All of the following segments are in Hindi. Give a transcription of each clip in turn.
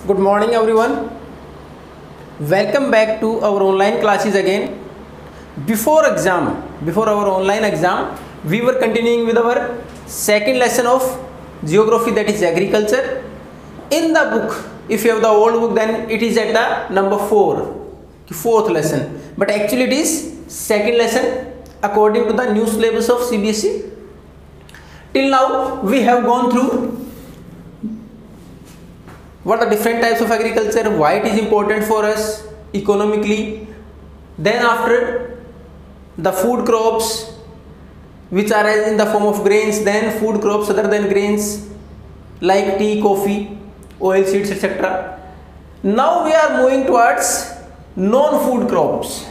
Good morning, everyone. Welcome back to our online classes again. Before our online exam, we were continuing with our second lesson of geography, that is agriculture. In the book, if you have the old book, then it is at the number 4th lesson. But actually, it is second lesson according to the new syllabus of CBSE. Till now, we have gone through what are the different types of agriculture, why it is important for us economically. Then after, the food crops which are in the form of grains, then food crops other than grains like tea, coffee, oil seeds, etc. Now we are moving towards non-food crops.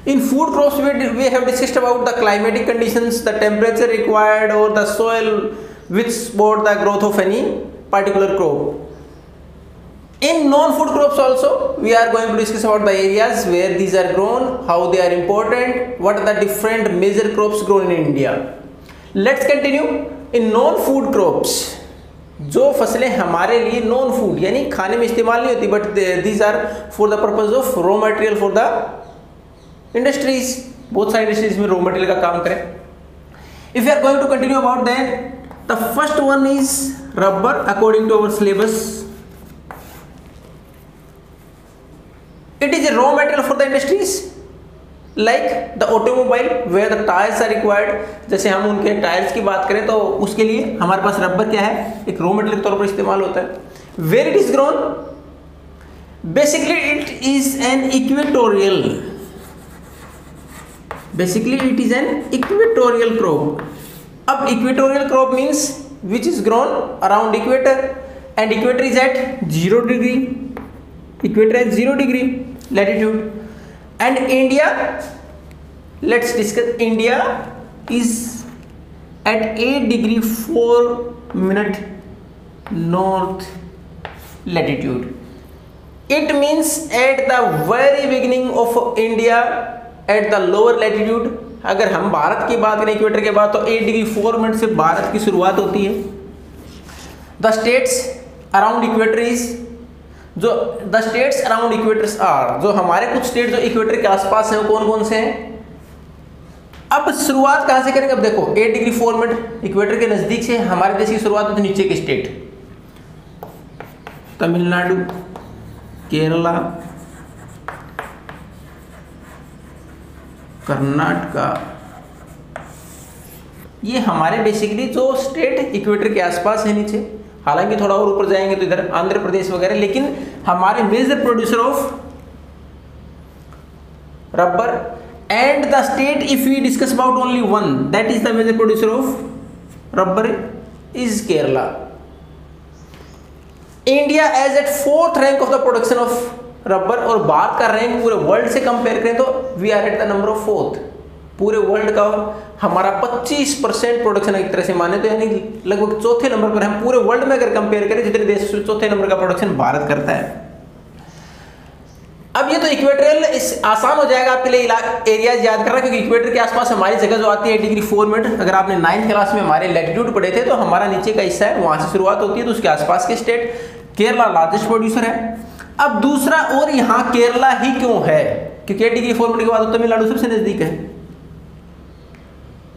In food crops, we have discussed about the climatic conditions, the temperature required, or the soil which support the growth of any particular crop. In non-food crops also, we are going to discuss about the areas where these are grown, how they are important, what are the different major crops grown in India. Let's continue. In non-food crops, जो फसलें हमारे लिए नॉन फूड यानी खाने में इस्तेमाल नहीं होती, but these are for the purpose of raw material for the industries, बहुत सारी इंडस्ट्रीज में रॉ मटेरियल का काम करें. If you are going to continue about that, the first one is rubber according to our syllabus. It is a raw material for the industries like the automobile where the tyres are required. जैसे हम उनके टायर्स की बात करें तो उसके लिए हमारे पास रबर क्या है, एक रॉ मटेरियल के तौर पर इस्तेमाल होता है. Where it is grown, basically it is an equatorial crop. अब equatorial crop means which is grown around equator, and equator is at 0 degree. Equator at 0 degree latitude. And India, let's discuss. India is at 8 degree 4' north latitude. It means at the very beginning of India, at the lower latitude. अगर हम भारत की बात करें इक्वेटर के बाद, तो 8 डिग्री 4' से भारत की शुरुआत होती है. The states around equator is the states around equators are, जो हमारे कुछ स्टेट जो इक्वेटर के आसपास हैं वो कौन कौन से हैं. अब शुरुआत कहाँ से करेंगे. अब देखो 8 डिग्री 4' इक्वेटर के नजदीक से हमारे देश की शुरुआत होती है. नीचे के स्टेट तमिलनाडु, केरला, कर्नाटका, ये हमारे बेसिकली जो स्टेट इक्वेटर के आसपास है नीचे. हालांकि थोड़ा और ऊपर जाएंगे तो इधर आंध्र प्रदेश वगैरह, लेकिन हमारे major producer of rubber and the state if we discuss about only one, that is the major producer of rubber is Kerala. India as at 4th rank of the production of rubber, और बात कर रहे हैं पूरे वर्ल्ड से कंपेयर करें तो we are at the number of 4th. पूरे वर्ल्ड का हमारा 25% प्रोडक्शन एक तरह से माने तो यानी लगभग 4थे नंबर पर हम पूरे वर्ल्ड में अगर कंपेयर करें. जितने देश से 4थे नंबर का प्रोडक्शन भारत करता है. अब ये तो इक्वेटोरियल आसान हो जाएगा आपके लिए एरियाज याद करना, क्योंकि इक्वेटर के आसपास हमारी जगह जो आती है 8 डिग्री 4'. अगर आपने 9th क्लास में हमारे लैटिट्यूड पढ़े थे तो हमारा नीचे का हिस्सा है, वहां से शुरुआत होती है. तो उसके आसपास के स्टेट, केरला लार्जेस्ट प्रोड्यूसर है. अब दूसरा, और यहाँ केरला ही क्यों है, क्योंकि 8 डिग्री 4' के बाद तमिलनाडु सबसे नजदीक है.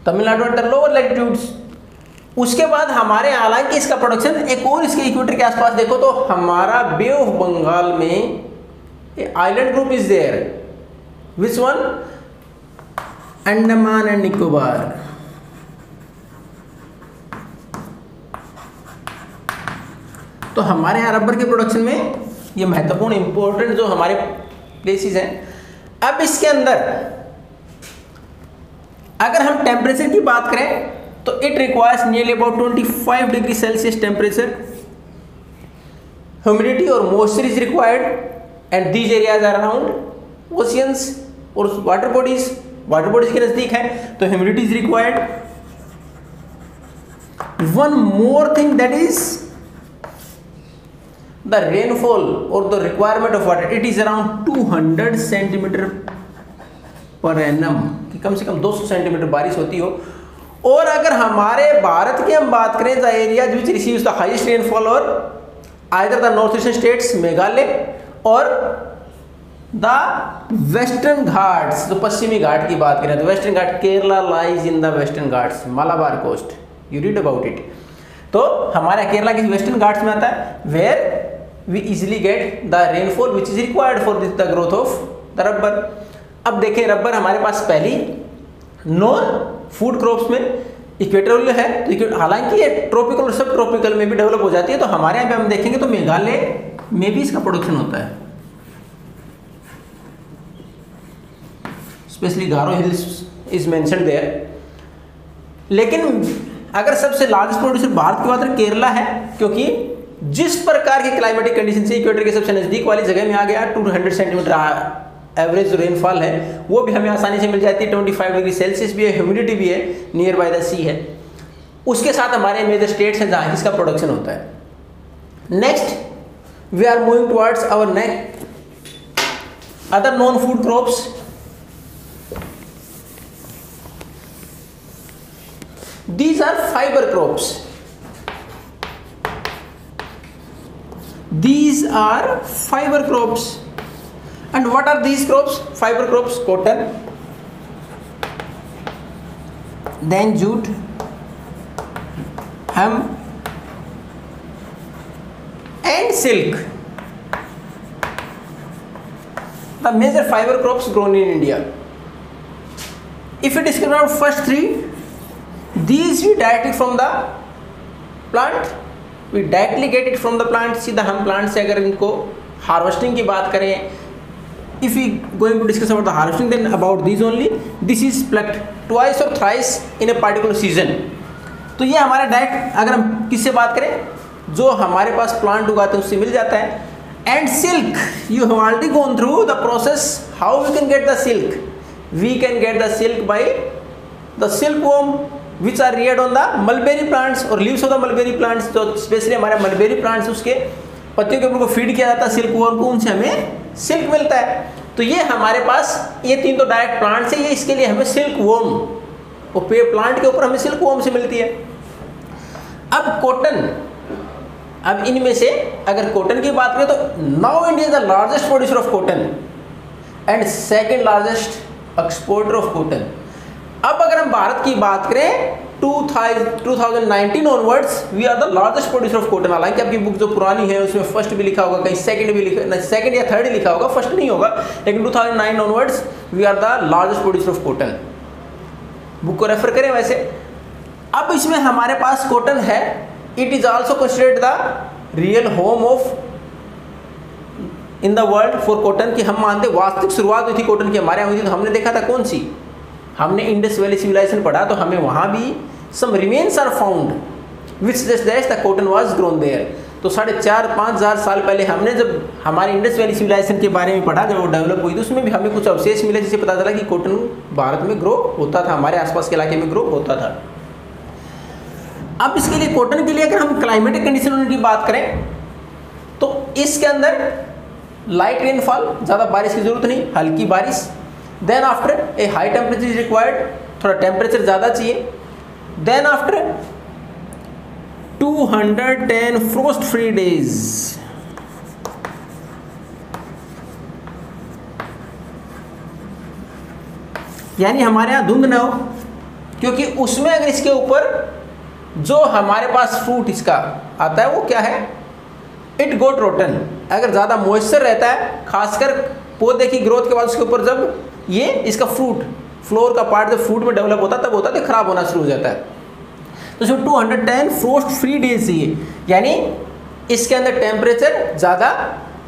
Tamil Nadu at the lower latitudes. उसके बाद हमारे, हालांकि इसका प्रोडक्शन एक और इसके इक्वेटर के आसपास देखो तो हमारा बे ऑफ बंगाल में island group is there. Which one? Andaman and Nicobar. तो हमारे यहाँ रबर के प्रोडक्शन में ये महत्वपूर्ण इंपॉर्टेंट जो हमारे प्लेसेस हैं. अब इसके अंदर अगर हम टेम्परेचर की बात करें तो it requires nearly about 25 degree Celsius temperature. Humidity और moisture is required, and these areas are around oceans और वाटर बॉडीज के नजदीक है, तो humidity is required. One more thing, that is the rainfall or the requirement of water. It is around 200 centimeter per annum कि कम से कम 200 सेंटीमीटर बारिश होती हो। और अगर हमारे भारत की हम बात करें, the areas which receives the highest rainfall और either the north eastern states Meghalaya और द वेस्टर्न घाट्स, जो पश्चिमी घाट की बात करें तो western Ghat, Kerala lies in the western Ghats, Malabar coast, you read about it. तो हमारा केरला के वेस्टर्न घाट्स में आता है, where we easily get the rainfall which is required for the growth of the rubber. अब देखें रबर हमारे पास पहली नॉन फूड क्रॉप्स में इक्वेटोरियल है, तो हालांकि ये ट्रॉपिकल और सब ट्रॉपिकल में भी डेवलप हो जाती है। तो हमारे यहाँ पे हम देखेंगे तो मेघालय में भी इसका प्रोडक्शन होता है, specially Garo hills is mentioned there. लेकिन अगर सबसे लार्जेस्ट प्रोड्यूसर भारत की बात करें केरला है, क्योंकि जिस प्रकार की क्लाइमेटिक कंडीशन से इक्वेटर के सबसे नजदीक वाली जगह में आ गया, 200 सेंटीमीटर एवरेज जो रेनफॉल है वो भी हमें आसानी से मिल जाती है, 25 डिग्री सेल्सियस भी है, ह्यूमिडिटी भी है, नियर बाय द सी है। उसके साथ हमारे मेजर स्टेट्स हैं जहाँ इसका प्रोडक्शन होता है। Next we are moving towards our other non food crops. These are fiber crops. These are fiber crops. And what are these crops? Fiber crops: cotton, then jute, hemp, and silk. The major fiber crops grown in India. If we discuss about first three, these we directly from the plant, we directly get it from the plant. सीधा हम प्लांट से अगर इनको हार्वेस्टिंग की बात करें, if we going to discuss about the harvesting, then about these only, this is plucked twice or thrice in a particular season. तो ये हमारा डायरेक्ट अगर हम किससे बात करें, जो हमारे पास प्लांट उगाते हैं उससे मिल जाता है। And silk, you have already gone through the process how we can get the silk. We can get the silk by the silk worm which are reared on the mulberry plants और leaves of the mulberry plants. तो स्पेशली हमारे मलबेरी प्लांट्स उसके पत्तियों के ऊपर को फीड किया जाता है सिल्क वॉर्म को, उनसे हमें सिल्क मिलता है। तो ये हमारे पास ये तीन तो डायरेक्ट प्लांट से, ये इसके लिए हमें सिल्क वॉर्म और पेड़ प्लांट के ऊपर हमें सिल्क वॉर्म से मिलती है। अब कॉटन, अब इनमें से अगर कॉटन की बात करें तो now India is the largest producer of cotton and second largest exporter of cotton. अब अगर हम भारत की बात करें 2019 onwards we are the largest producer of cotton. हालांकि आपकी बुक जो पुरानी है उसमें फर्स्ट भी लिखा होगा, कहीं सेकंड भी लिखा, सेकंड या थर्ड ही लिखा होगा, फर्स्ट नहीं होगा, लेकिन 2009 onwards we are the largest producer of cotton. Book को रेफर करें वैसे। अब इसमें हमारे पास कॉटन है, it is also considered the real home of in the world for cotton, कि हम मानते वास्तविक शुरुआत हुई थी कॉटन की हमारे यहाँ हुई थी। तो हमने देखा था कौन सी, हमने इंडस वैली सिविलाइजेशन पढ़ा, तो हमें वहाँ भी some remains are found which suggest that the cotton was grown there. तो 4,500-5 हज़ार साल पहले हमने जब हमारी इंडस वैली सिविलाइजेशन के बारे में पढ़ा, जब वो डेवलप हुई तो उसमें भी हमें कुछ अवशेष मिले जिससे पता चला कि कॉटन भारत में ग्रो होता था, हमारे आसपास के इलाके में ग्रो होता था। अब इसके लिए कॉटन के लिए अगर हम क्लाइमेटिक कंडीशन की बात करें तो इसके अंदर लाइट रेनफॉल, ज़्यादा बारिश की जरूरत नहीं, हल्की बारिश। Then after a high temperature is required, थोड़ा टेम्परेचर ज़्यादा चाहिए। Then after 210 frost free days, यानी हमारे यहाँ धुंध ना हो, क्योंकि उसमें अगर इसके ऊपर जो हमारे पास फ्रूट इसका आता है वो क्या है, इट गोट रोटन। अगर ज़्यादा मॉइस्चर रहता है, खासकर पौधे की ग्रोथ के बाद उसके ऊपर जब ये इसका फ्रूट फ्लोर का पार्ट जब फ्रूट में डेवलप होता है तब होता है तो खराब होना शुरू हो जाता है। तो इसमें 210 फ्रोस्ट फ्री डेज चाहिए, यानी इसके अंदर टेम्परेचर ज़्यादा,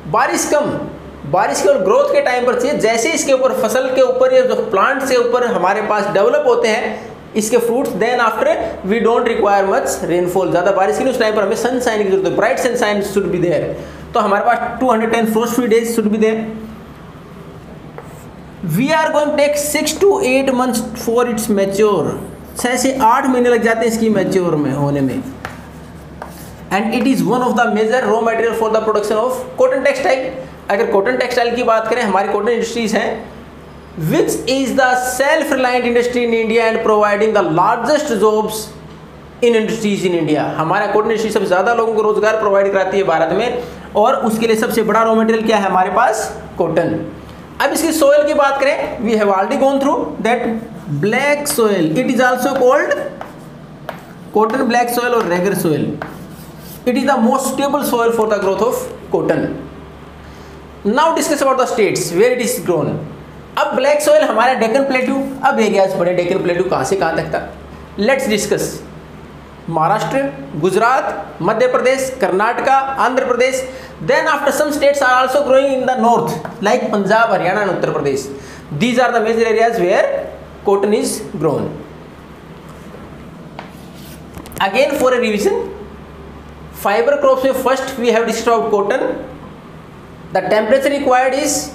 बारिश कम, बारिश केवल ग्रोथ के टाइम पर चाहिए। जैसे इसके ऊपर फसल के ऊपर या जो प्लांट से ऊपर हमारे पास डेवलप होते हैं इसके fruits, then after we don't require much rainfall, ज़्यादा बारिश की नहीं, उस टाइम पर हमें सनशाइन की जरूरत है, bright sunshine should be there. तो हमारे पास 210 frost free days should be there. We are going take 6 to 8 months for its mature, 6 से 8 महीने लग जाते हैं इसकी मैच्योर में होने में। And it is one of the major raw material for the production of cotton textile. अगर कॉटन टेक्सटाइल की बात करें, हमारी कॉटन इंडस्ट्रीज हैं which is the self reliant industry in India and providing the largest jobs in industries in India. हमारा कॉटन इंडस्ट्री सबसे ज़्यादा लोगों को रोजगार प्रोवाइड कराती है भारत में, और उसके लिए सबसे बड़ा रॉ मटेरियल क्या है हमारे पास? कॉटन। अब इसकी सोयल की बात करें, we have already gone through that black soil, it is also called cotton black soil और regur soil. It is the most stable soil for the growth of cotton. Now discuss about the states where it is grown. अब ब्लैक सोयल हमारा डेक्कन प्लेट्यू, अब एरियाज पड़े डेक्कन प्लेट्यू कहाँ से कहाँ तक था। Let's discuss Maharashtra, Gujarat, Madhya Pradesh, Karnataka, Andhra Pradesh. Then after some states are also growing in the north like Punjab, Haryana and Uttar Pradesh. These are the major areas where cotton is grown. Again for a revision, fibre crops में first we have discussed about cotton. The temperature required is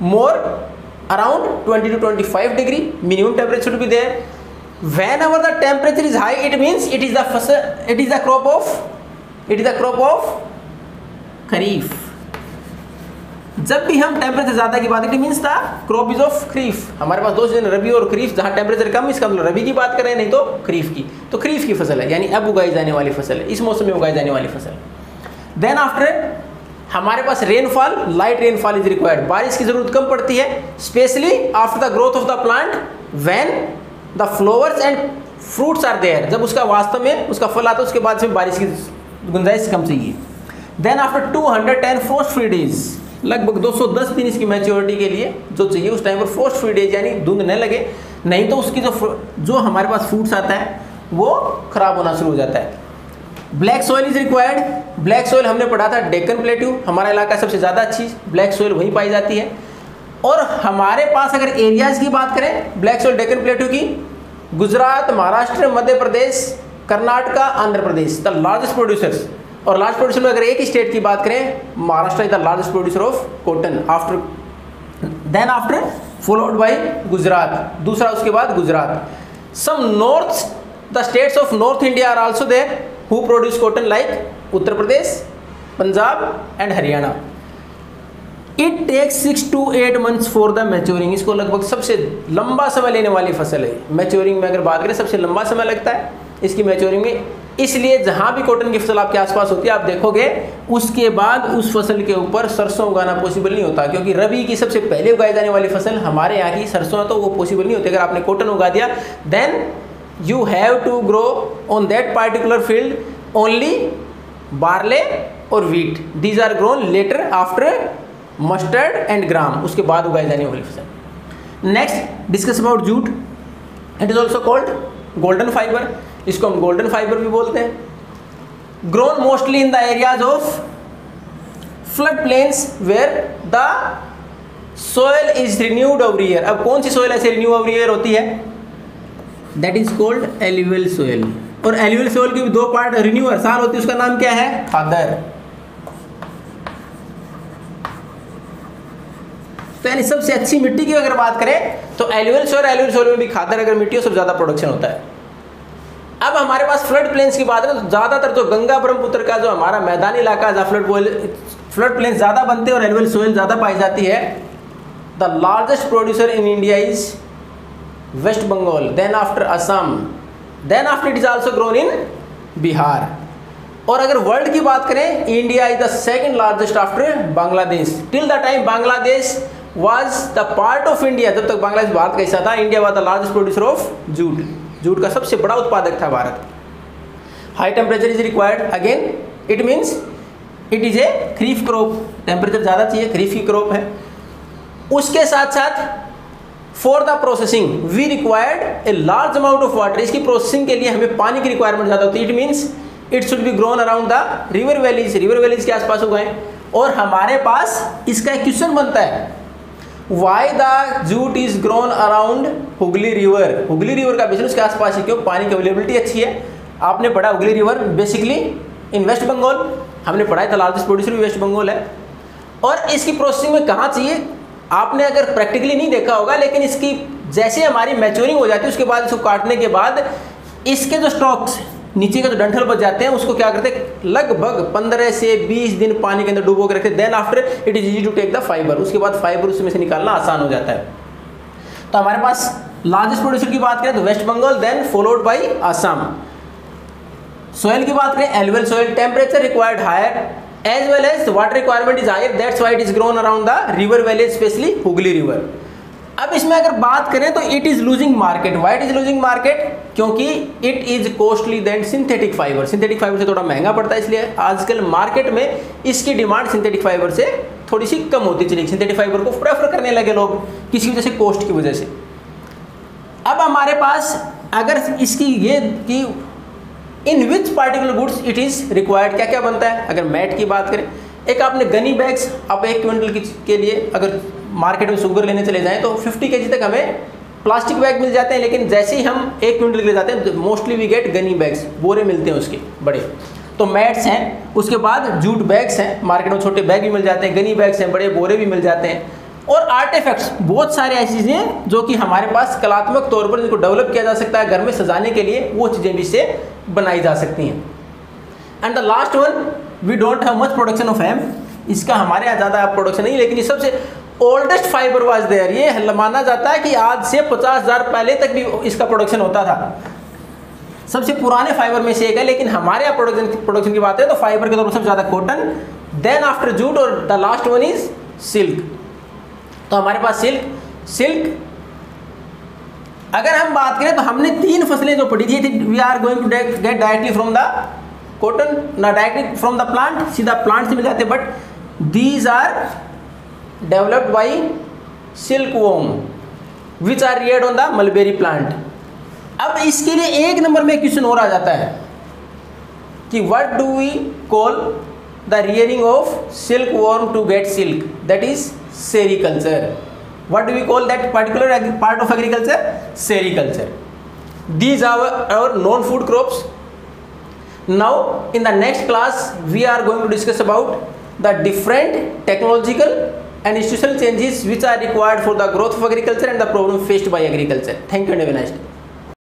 more around 20 to 25 degree minimum temperature should be there. Whenever the temperature is high, it means it is the crop of kharif. जब भी हम टेम्परेचर ज्यादा की बात करें means the crop is of kharif. हमारे पास दो सीजन रबी और खरीफ, जहाँ टेम्परेचर कम इसका मतलब रबी की बात करें, नहीं तो खरीफ की। तो खरीफ की फसल है, यानी अब उगाई जाने वाली फसल है, इस मौसम में उगाई जाने वाली फसल। देन आफ्टर हमारे पास rainfall, light rainfall is required, बारिश की जरूरत कम पड़ती है, specially after the growth of the plant when the flowers and fruits are there. जब उसका वास्तव में उसका फल आता है उसके बाद में बारिश की गुंजाइश कम चाहिए। Then after 210 frost free days, लगभग 210 दिन इसकी मैच्योरिटी के लिए जो चाहिए उस टाइम पर फ्रोस्ट फ्री डेज, यानी धुंध न लगे, नहीं तो उसकी जो हमारे पास फ्रूट्स आता है वो खराब होना शुरू हो जाता है। Black soil is required. Black soil हमने पढ़ा था डेक्कन प्लेट्यू, हमारा इलाका सबसे ज़्यादा अच्छी ब्लैक सॉइल वहीं पाई जाती है। और हमारे पास अगर एरियाज़ की बात करें ब्लैक सॉइल डेक्कन प्लेट्यू की, Gujarat, Maharashtra, Madhya Pradesh, Karnataka, Andhra Pradesh the largest producers. और लार्ज प्रोड्यूसर में अगर एक ही स्टेट की बात करें, Maharashtra is the largest producer of cotton after then after followed by Gujarat, दूसरा उसके बाद Gujarat. Some north the states of north India are also there who produce cotton like Uttar Pradesh, Punjab and Haryana. It takes 6 to 8 months for the maturing. इसको लगभग सबसे लंबा समय लेने वाली फसल है। मैच्योरिंग में अगर बात करें सबसे लंबा समय लगता है इसकी मैच्योरिंग में, इसलिए जहाँ भी कॉटन की फसल आपके आसपास होती है आप देखोगे उसके बाद उस फसल के ऊपर सरसों उगाना पॉसिबल नहीं होता, क्योंकि रबी की सबसे पहले उगाई जाने वाली फसल हमारे यहाँ की सरसों है, तो वो पॉसिबल नहीं होती। अगर आपने कॉटन उगा दिया then you have to grow on that particular field only barley or wheat. These are grown later after mustard and gram, उसके बाद उगाई जाने वाली फसल। Next discuss about jute. It is also called golden fibre, इसको हम गोल्डन फाइबर भी बोलते हैं। Grown mostly in the areas of flood plains where the soil is renewed over year. अब कौन सी सोयल ऐसे रिन्यू ओवर ईयर होती है? That is called alluvial soil. और एल्यूवियल सोयल के भी दो पार्ट रिन्यू हर साल होती है, उसका नाम क्या है? खादर। तो यानी सबसे अच्छी मिट्टी की अगर बात करें तो एल्यूवियल सोयल में भी खादर अगर मिट्टी हो सबसे ज्यादा प्रोडक्शन होता है। अब हमारे पास फ्लड प्लेन्स की बात करें तो ज्यादातर जो गंगा ब्रह्मपुत्र का जो हमारा मैदानी इलाका जहाँ फ्लड प्लेन्स ज्यादा बनते हैं और एल्यूवियल सोयल ज्यादा पाई जाती है। The largest producer in India is west Bengal, then after Assam, then after it is also grown in Bihar. और अगर वर्ल्ड की बात करें India is the second largest after Bangladesh. Till the time Bangladesh was the part of India, जब तक बांग्लादेश भारत का हिस्सा था, India was the largest producer of jute. Jute का सबसे बड़ा उत्पादक था Bharat. High temperature is required, again it means it is a kharif crop, temperature ज़्यादा चाहिए, खरीफ की क्रॉप है। उसके साथ साथ for the processing we required a large amount of water. इसकी प्रोसेसिंग के लिए हमें पानी की रिक्वायरमेंट ज़्यादा होती है। It means it should be grown around the river valleys के आसपास उगाएं। और हमारे पास इसका एक क्वेश्चन बनता है, why the jute is grown around Hooghly river. Hooghly river का बेसिस उसके आसपास ही, क्यों? पानी की अवेलेबिलिटी अच्छी है। आपने पढ़ा हुगली रिवर बेसिकली इन वेस्ट बंगाल, हमने पढ़ा था लार्जेस्ट प्रोड्यूसर भी वेस्ट बंगाल है। और इसकी प्रोसेसिंग में कहाँ चाहिए आपने अगर प्रैक्टिकली नहीं देखा होगा, लेकिन इसकी जैसे हमारी मैच्योरिंग हो जाती है उसके बाद इसको काटने के बाद इसके जो स्टॉक्स नीचे के जो डंठल बच जाते हैं उसको क्या करते हैं, लगभग 15 से 20 दिन पानी के अंदर डुबो के रखते हैं। Then after it is easy to take the fibre. उसके बाद फाइबर उसमें से निकालना आसान हो जाता है। तो हमारे पास लार्जेस्ट प्रोड्यूसर की बात करें तो west Bengal, then followed by Assam. Soil की बात करें alluvial soil, temperature required higher as well as water requirement is higher, that's why it is grown around the river valley, specially Hooghly river. अब इसमें अगर बात करें तो it is losing market. Why it is losing market? क्योंकि it is costly then synthetic fibre. Synthetic fibre से थोड़ा महंगा पड़ता है, इसलिए आजकल मार्केट में इसकी डिमांड सिंथेटिक फाइबर से थोड़ी सी कम होती चली। सिंथेटिक फाइबर को प्रेफर करने लगे लोग, किसी वजह से, कॉस्ट की वजह से। अब हमारे पास अगर इसकी ये कि in which particular goods it is required, क्या क्या बनता है। अगर मैट की बात करें, एक आपने गनी बैग्स, आप 1 क्विंटल के लिए अगर मार्केट में शुगर लेने चले जाएं तो 50 kg तक हमें प्लास्टिक बैग मिल जाते हैं, लेकिन जैसे ही हम 1 क्विंटल के लिए जाते हैं mostly we get gunny bags, बोरे मिलते हैं उसके बड़े। तो मैट्स हैं, उसके बाद जूट बैग्स हैं, मार्केट में छोटे बैग भी मिल जाते हैं, गनी बैग्स हैं, बड़े बोरे भी मिल जाते हैं। और आर्टिफैक्ट्स, बहुत सारे ऐसी चीज़ें हैं जो कि हमारे पास कलात्मक तौर पर जिनको डेवलप किया जा सकता है घर में सजाने के लिए, वो चीज़ें भी इससे बनाई जा सकती हैं। And the last one, we don't have much production of hemp. इसका हमारे यहाँ ज़्यादा प्रोडक्शन नहीं, लेकिन ये सबसे ओल्डेस्ट फाइबर वाज देयर। ये माना जाता है कि आज से 50,000 पहले तक भी इसका प्रोडक्शन होता था। सबसे पुराने फाइबर में से एक है, लेकिन हमारे यहाँ प्रोडक्शन की बात है तो फाइबर के तौर पर सबसे ज़्यादा कॉटन, देन आफ्टर जूट, और the last one is silk. तो हमारे पास सिल्क अगर हम बात करें तो हमने 3 फसलें जो पढ़ी थी, we are going to get directly from the cotton, ना डायरेक्टली फ्रॉम द प्लांट, सीधा प्लांट से मिल जाते, but these are developed by silkworm which are reared on the mulberry plant. अब इसके लिए 1 नंबर में क्वेश्चन और आ जाता है कि what do we call the rearing of silkworm to get silk, that is sericulture. What do we call that particular part of agriculture? Sericulture. These are our non-food crops. Now in the next class we are going to discuss about the different technological and institutional changes which are required for the growth of agriculture and the problem faced by agriculture. Thank you and have a nice day.